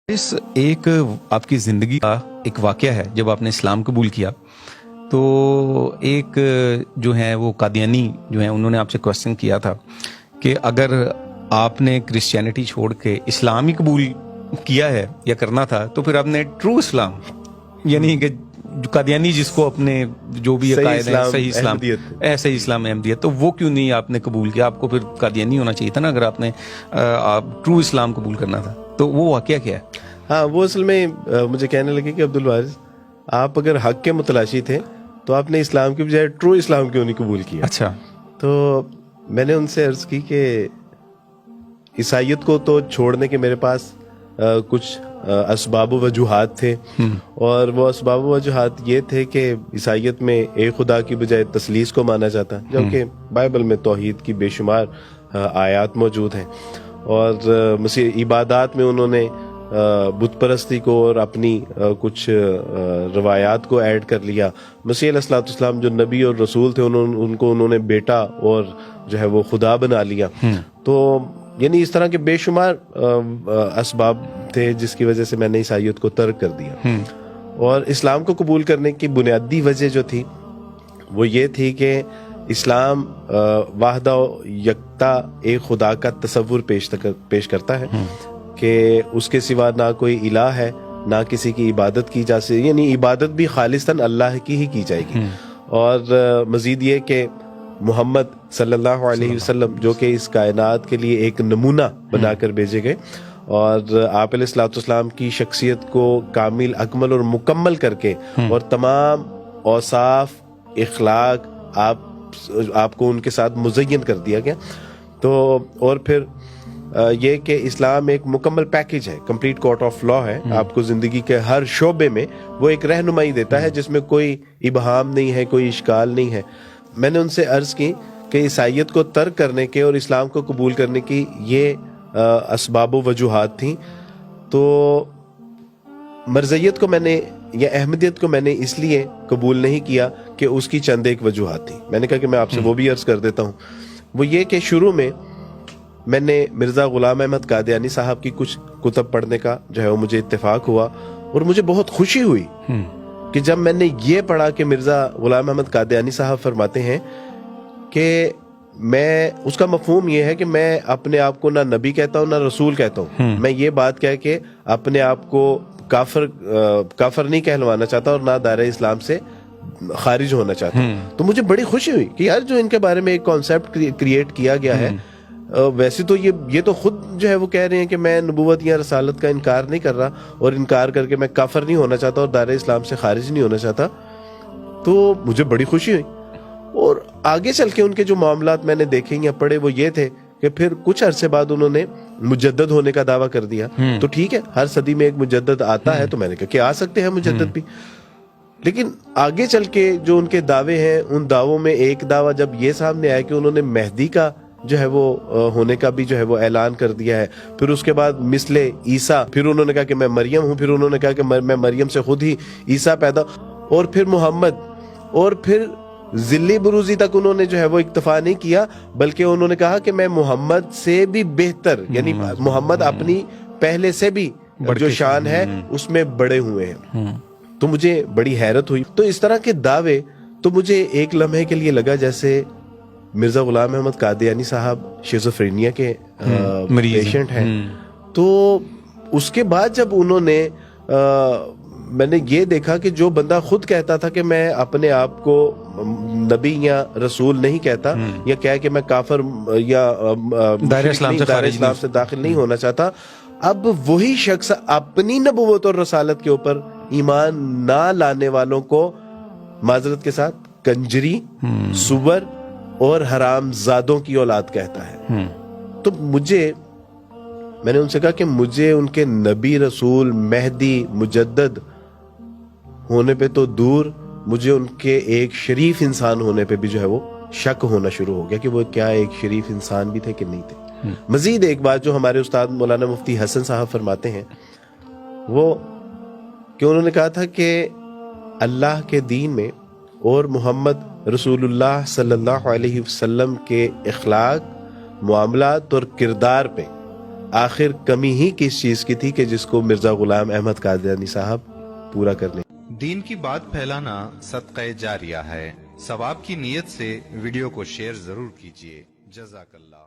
اس ایک آپ کی زندگی کا ایک واقعہ ہے جب آپ نے اسلام قبول کیا تو ایک جو ہیں وہ قادیانی جو ہیں انہوں نے آپ سے کوسچن کیا تھا کہ اگر آپ نے کرسچینٹی چھوڑ کے اسلام ہی قبول کیا ہے یا کرنا تھا تو پھر آپ نے ٹرو اسلام یعنی کہ قادیانی جس کو اپنے جو بھی عقائد ہیں صحیح اسلام احمدیت تو وہ کیوں نہیں آپ نے قبول کیا؟ آپ کو پھر قادیانی ہونا چاہیے تھا نا اگر آپ نے ٹرو اسلام قبول کرنا تھا. تو وہ واقعہ کیا ہے؟ ہاں وہ اصل میں مجھے کہنے لگے کہ عبدالوارث آپ اگر حق کے متلاشی تھے تو آپ نے اسلام کی بجائے ٹرو اسلام کیوں نہیں قبول کیا؟ اچھا. تو میں نے ان سے عرض کی کہ عیسائیت کو تو چھوڑنے کے میرے پاس کچھ اسباب و وجوہات تھے اور وہ اسباب و وجوہات یہ تھے کہ عیسائیت میں ایک خدا کی بجائے تثلیث کو مانا جاتا جبکہ بائبل میں توحید کی بے شمار آیات موجود ہیں اور مسیح عبادات میں انہوں نے بت پرستی کو اور اپنی کچھ روایات کو ایڈ کر لیا. مسیح علیہ الصلوۃ والسلام جو نبی اور رسول تھے ان کو انہوں نے بیٹا اور جو ہے وہ خدا بنا لیا. تو یعنی اس طرح کے بے شمار اسباب تھے جس کی وجہ سے میں نے عیسائیت کو ترک کر دیا. اور اسلام کو قبول کرنے کی بنیادی وجہ جو تھی وہ یہ تھی کہ اسلام واحدہ یکتا ایک خدا کا تصور پیش کرتا ہے کہ اس کے سوا نہ کوئی الہ ہے نہ کسی کی عبادت کی جا سکتی، یعنی عبادت بھی خالصاً اللہ کی ہی کی جائے گی. اور مزید یہ کہ محمد صلی اللہ علیہ وسلم جو کہ اس کائنات کے لیے ایک نمونہ بنا کر بھیجے گئے اور آپ علیہ الصلوۃ والسلام کی شخصیت کو کامل اکمل اور مکمل کر کے اور تمام اوصاف اخلاق آپ کو ان کے ساتھ مزین کر دیا گیا. تو اور پھر یہ کہ اسلام ایک مکمل پیکج ہے، کمپلیٹ کورٹ آف لا ہے، آپ کو زندگی کے ہر شعبے میں وہ ایک رہنمائی دیتا ہے جس میں کوئی ابہام نہیں ہے، کوئی اشکال نہیں ہے. میں نے ان سے عرض کی کہ عیسائیت کو ترک کرنے کے اور اسلام کو قبول کرنے کی یہ اسباب و وجوہات تھیں. تو مرزیت کو میں نے یا احمدیت کو میں نے اس لیے قبول نہیں کیا کہ اس کی چند ایک وجوہات تھیں. میں نے کہا کہ میں آپ سے وہ بھی عرض کر دیتا ہوں. وہ یہ کہ شروع میں نے مرزا غلام احمد قادیانی صاحب کی کچھ کتب پڑھنے کا جو ہے وہ مجھے اتفاق ہوا اور مجھے بہت خوشی ہوئی کہ جب میں نے یہ پڑھا کہ مرزا غلام احمد قادیانی صاحب فرماتے ہیں کہ میں اس کا مفہوم یہ ہے کہ میں اپنے آپ کو نہ نبی کہتا ہوں نہ رسول کہتا ہوں، میں یہ بات کہہ کے اپنے آپ کو کافر نہیں کہلوانا چاہتا اور نہ دائرہ اسلام سے خارج ہونا چاہتا ہوں. تو مجھے بڑی خوشی ہوئی کہ یار جو ان کے بارے میں ایک کانسیپٹ کریٹ کیا گیا ہے، ویسے تو یہ تو خود جو ہے وہ کہہ رہے ہیں کہ میں نبوت یا رسالت کا انکار نہیں کر رہا اور انکار کر کے میں کافر نہیں ہونا چاہتا اور دائرہ اسلام سے خارج نہیں ہونا چاہتا. تو مجھے بڑی خوشی ہوئی. اور آگے چل کے ان کے جو معاملات میں نے دیکھے یا پڑھے وہ یہ تھے کہ پھر کچھ عرصے بعد انہوں نے مجدد ہونے کا دعویٰ کر دیا. تو ٹھیک ہے، ہر صدی میں ایک مجدد آتا ہے، تو میں نے کہا کہ آ سکتے ہیں مجدد بھی. لیکن آگے چل کے جو ان کے دعوے ہیں ان دعووں میں ایک دعویٰ جب یہ سامنے آیا کہ انہوں نے مہدی کا جو ہے وہ ہونے کا بھی جو ہے وہ اعلان کر دیا ہے. پھر اس کے بعد مثل عیسیٰ، پھر انہوں نے کہا کہ میں مریم ہوں، پھر انہوں نے کہا کہ میں مریم سے خود ہی عیسیٰ پیدا، اور پھر محمد، اور پھر ذلی بروزی تک انہوں نے جو ہے وہ اکتفا نہیں کیا بلکہ انہوں نے کہا کہ میں محمد سے بھی بہتر، یعنی محمد اپنی پہلے سے بھی جو شان ہے اس میں بڑے ہوئے ہیں. تو مجھے بڑی حیرت ہوئی. تو اس طرح کے دعوے تو مجھے ایک لمحے کے لیے لگا جیسے مرزا غلام احمد قادیانی صاحب شیزوفرینیا کے پیشنٹ ہیں. تو اس کے بعد جب انہوں نے میں نے یہ دیکھا کہ جو بندہ خود کہتا تھا کہ میں اپنے آپ کو نبی یا رسول نہیں کہتا یا کہہ کہ میں کافر یا دائرہ اسلام سے داخل نہیں ہونا چاہتا، اب وہی شخص اپنی نبوت اور رسالت کے اوپر ایمان نہ لانے والوں کو معذرت کے ساتھ کنجری، سور اور حرام زادوں کی اولاد کہتا ہے. تو میں نے ان سے کہا کہ مجھے ان کے نبی، رسول، مہدی، مجدد ہونے پہ تو دور، مجھے ان کے ایک شریف انسان ہونے پہ بھی جو ہے وہ شک ہونا شروع ہو گیا کہ وہ کیا ایک شریف انسان بھی تھے کہ نہیں تھے. مزید ایک بات جو ہمارے استاد مولانا مفتی حسن صاحب فرماتے ہیں وہ کہ انہوں نے کہا تھا کہ اللہ کے دین میں اور محمد رسول اللہ صلی اللہ علیہ وسلم کے اخلاق، معاملات اور کردار پہ آخر کمی ہی کس چیز کی تھی کہ جس کو مرزا غلام احمد قادیانی صاحب پورا کرنے. دین کی بات پھیلانا صدقہ جاریہ ہے. ثواب کی نیت سے ویڈیو کو شیئر ضرور کیجیے. جزاک اللہ.